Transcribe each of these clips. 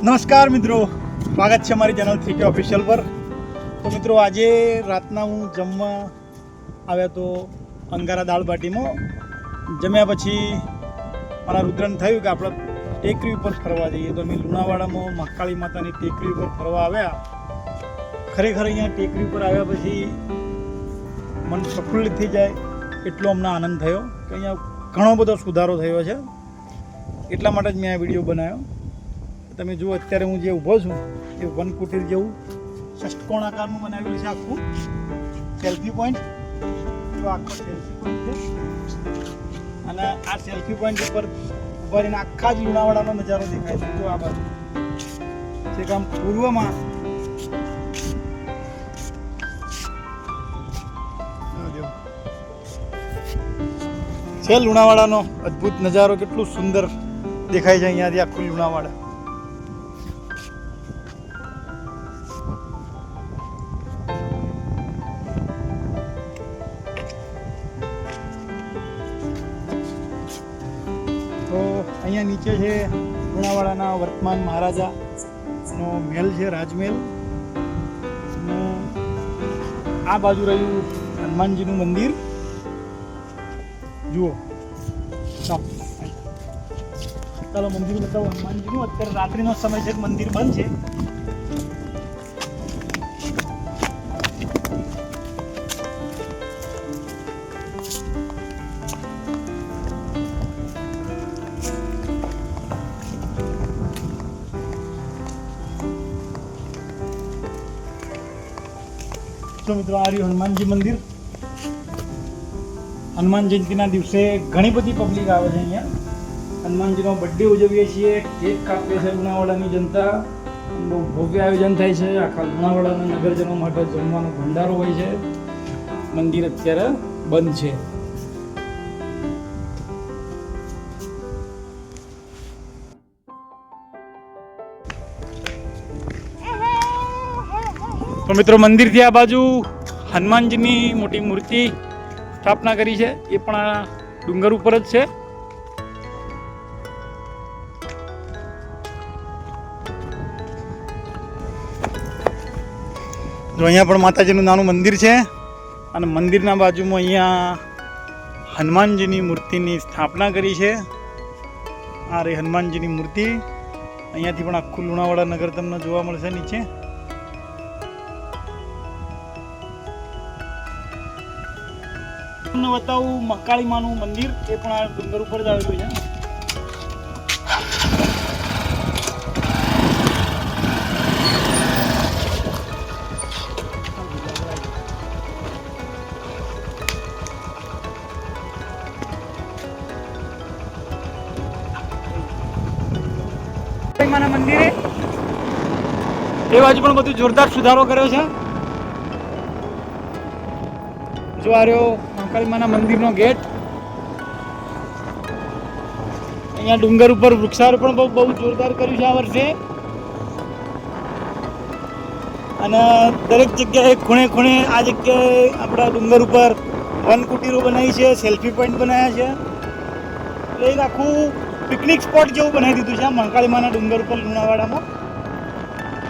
નમસ્કાર મિત્રો, સ્વાગત છે અમારી ચેનલ થ્રી કે ઓફિશિયલ પર. તો મિત્રો આજે રાતના હું જમવા આવ્યા તો અંગારા દાળ બાટીમાં જમ્યા પછી મારા રુદ્રને થયું કે આપણે ટેકરી ઉપર ફરવા જઈએ. તો અમે લુણાવાડામાં મહાકાળી માતાની ટેકરી ઉપર ફરવા આવ્યા. ખરેખર અહીંયા ટેકરી ઉપર આવ્યા પછી મન પ્રફુલ્લિત થઈ જાય એટલો અમને આનંદ થયો કે અહીંયા ઘણો બધો સુધારો થયો છે. એટલા માટે જ મેં આ વિડીયો બનાવ્યો. તમે જુઓ અત્યારે હું જે ઊભો છું એ વન કુટીર જેવું ષષ્ટકોણ આકારનું બનાવેલું છે આખું. સેલ્ફી પોઈન્ટ જો આખો સેલ્ફી પોઈન્ટ છે અને આ સેલ્ફી પોઈન્ટ ઉપર ઉભા રહીને આખા જ લુણાવાડાનો નજારો દેખાય છે. જો આ બાજુ છે કામ પૂર્વમાં છે લુણાવાડાનો અદ્ભુત નજારો. કેટલું સુંદર દેખાય છે અહીંયાથી આખું લુણાવાડા. તો અહીંયા નીચે છે લુણાવાડાના વર્તમાન મહારાજાનો મહેલ છે, રાજમહેલ. અને આ બાજુ રહ્યું હનુમાનજીનું મંદિર. જુઓ ચાલો મંદિર બતાવો હનુમાનજીનું. અત્યારે રાત્રિનો સમય છે, મંદિર બંધ છે. તો મિત્રો આ રહ્યું હનુમાનજી મંદિર. હનુમાન જયંતિના દિવસે ઘણી બધી પબ્લિક આવે છે અહીંયા. હનુમાનજીનો બર્થડે ઉજવીએ છીએ, કેક કાપીએ છે લુણાવાડાની જનતા. બહુ ભવ્ય આયોજન થાય છે. આખા લુણાવાડાના નગરજનો માટે જમવાનો ભંડારો હોય છે. મંદિર અત્યારે બંધ છે. તો મિત્રો મંદિરથી આ બાજુ હનુમાનજીની મોટી મૂર્તિ સ્થાપના કરી છે. એ પણ આ ડુંગર ઉપર જ છે. જો અહીંયા પણ માતાજીનું નાનું મંદિર છે અને મંદિરના બાજુમાં અહીંયા હનુમાનજીની મૂર્તિની સ્થાપના કરી છે. આ રે હનુમાનજીની મૂર્તિ. અહીંયાથી પણ આખું લુણાવાડા નગર તમને જોવા મળશે નીચે. તમને બતાવું મહાકાળી માનું મંદિર. એ પણ આ ડુંગર ઉપર જ આવેલું છે. માના મંદિરે એ બાજુ પણ બધું જોરદાર સુધારો કર્યો છે. જો આ રહ્યો મહાકાળી માના મંદિરનો ગેટ. અહીંયા ડુંગર ઉપર વૃક્ષારોપણ બહુ જોરદાર કર્યું છે આ વર્ષે. અને દરેક જગ્યાએ ખૂણે ખૂણે આ જગ્યાએ આપણા ડુંગર ઉપર વન કુટીરો બનાવી છે, સેલ્ફી પોઈન્ટ બનાવ્યા છે. એટલે એક આખું પિકનિક સ્પોટ જેવું બનાવી દીધું છે મહાકાળી માના ડુંગર ઉપર લુણાવાડામાં.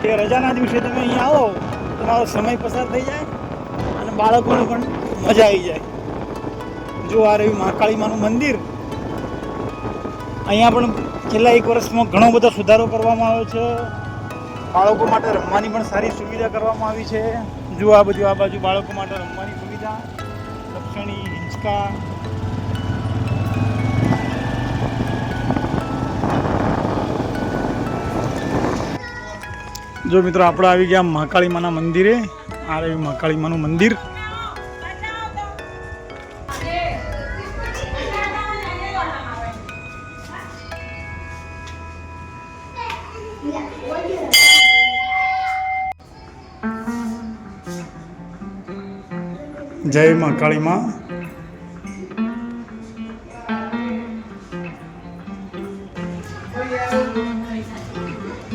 કે રજાના દિવસે તમે અહીંયા આવો, તમારો સમય પસાર થઈ જાય અને બાળકોને પણ મજા આવી જાય. જો આ રહ્યું મહાકાળી માનું મંદિર. અહીંયા પણ છેલ્લા 1 વર્ષમાં ઘણો બધો સુધારો કરવામાં આવ્યો છે. બાળકો માટે રમવાની પણ સારી સુવિધા કરવામાં આવી છે. જો આ બધું આ બાજુ બાળકો માટે રમવાની સુવિધા, લપસણી, હિંચકા. જો મિત્રો આપણે આવી ગયા મહાકાળી માના મંદિરે. આ રહ્યું મહાકાળી માનું મંદિર. જય મહાકાળી માં.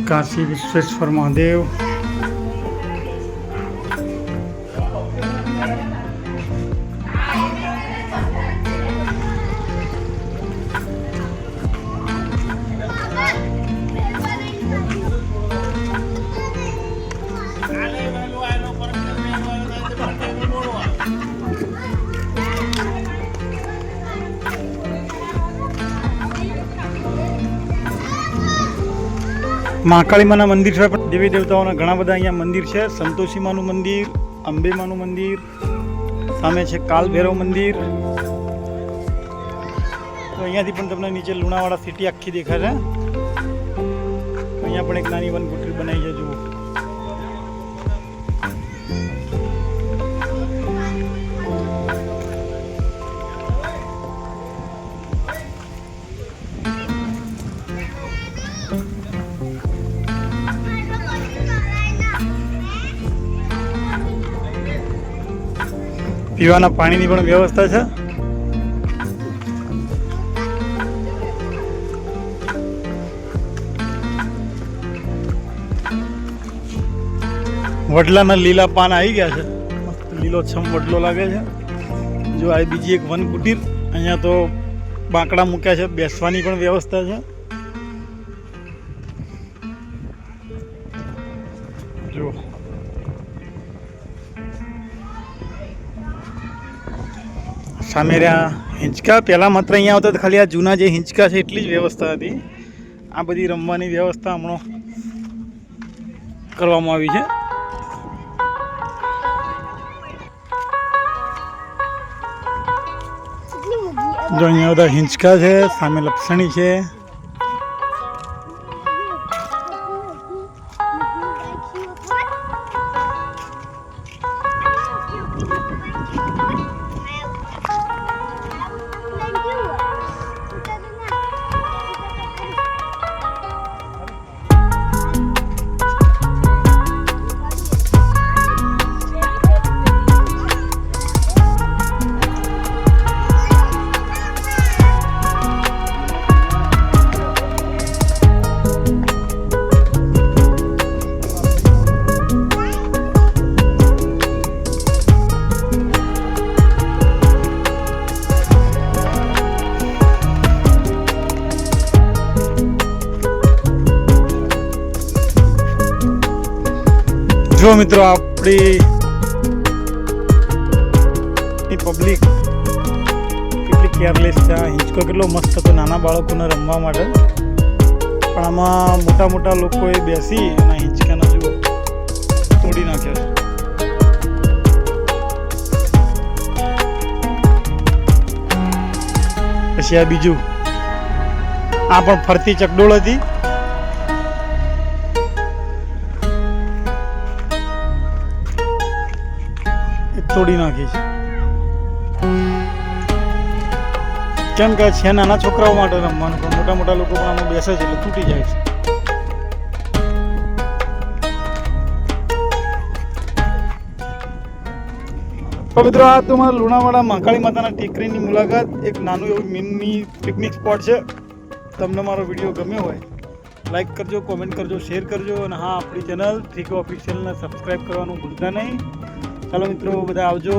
કાશી વિશ્વેશ્વર મહાદેવ. મહાકાળી માના મંદિર છે, દેવી દેવતાઓના ઘણા બધા અહીંયા મંદિર છે. સંતોષી માનું મંદિર, અંબે માનું મંદિર, સામે છે કાલ ભૈરવ મંદિર. તો અહીંયાથી પણ તમને નીચે લુણાવાડા સિટી આખી દેખાશે. અહીંયા પણ એક નાની વનકુટીર બનાવી છે, જુઓ. પીવાના પાણીની પણ વ્યવસ્થા છે. વડલાના લીલા પાન આવી ગયા છે, મસ્ત લીલોછમ વડલો લાગે છે. જો આ બીજી એક વન કુટીર. અહીંયા તો બાંકડા મૂક્યા છે, બેસવાની પણ વ્યવસ્થા છે. જો સામે રહ્યા હિંચકા. પહેલાં માત્ર અહીંયા આવતા ખાલી આ જૂના જે હિંચકા છે એટલી જ વ્યવસ્થા હતી. આ બધી રમવાની વ્યવસ્થા હમણાં કરવામાં આવી છે. જો અહીંયા બધા હિંચકા છે, સામે લપસણી છે. જો મિત્રો, આપણી પબ્લિક કેટલી કેરલેસ છે. આ હિંચકો કેટલો મસ્ત હતો નાના બાળકોને રમવા માટે, પણ આમાં મોટા મોટા લોકોએ બેસી અને હિંચકાના જો તોડી નાખ્યા છે. પછી આ બીજું, આ પણ ફરતી ચકડોળ હતી. તોડી નાખી છે, કેમ કે છે નાના છોકરાઓ માટે રમવાનું, પણ મોટા મોટા લોકો પણ આમાં બેસે છે એટલે તૂટી જાય છે. તો મિત્રો, આ તમારા લુણાવાડા મહાકાળી માતાના ટેકરીની મુલાકાત, એક નાનું એવું મિની પિકનિક સ્પોટ છે. તમને મારો વિડીયો ગમ્યો હોય લાઈક કરજો, કોમેન્ટ કરજો, શેર કરજો, અને હા, આપણી ચેનલ 3K ઓફિશિયલને સબસ્ક્રાઈબ કરવાનું ભૂલતા નહીં. ચાલો મિત્રો, બધા આવજો.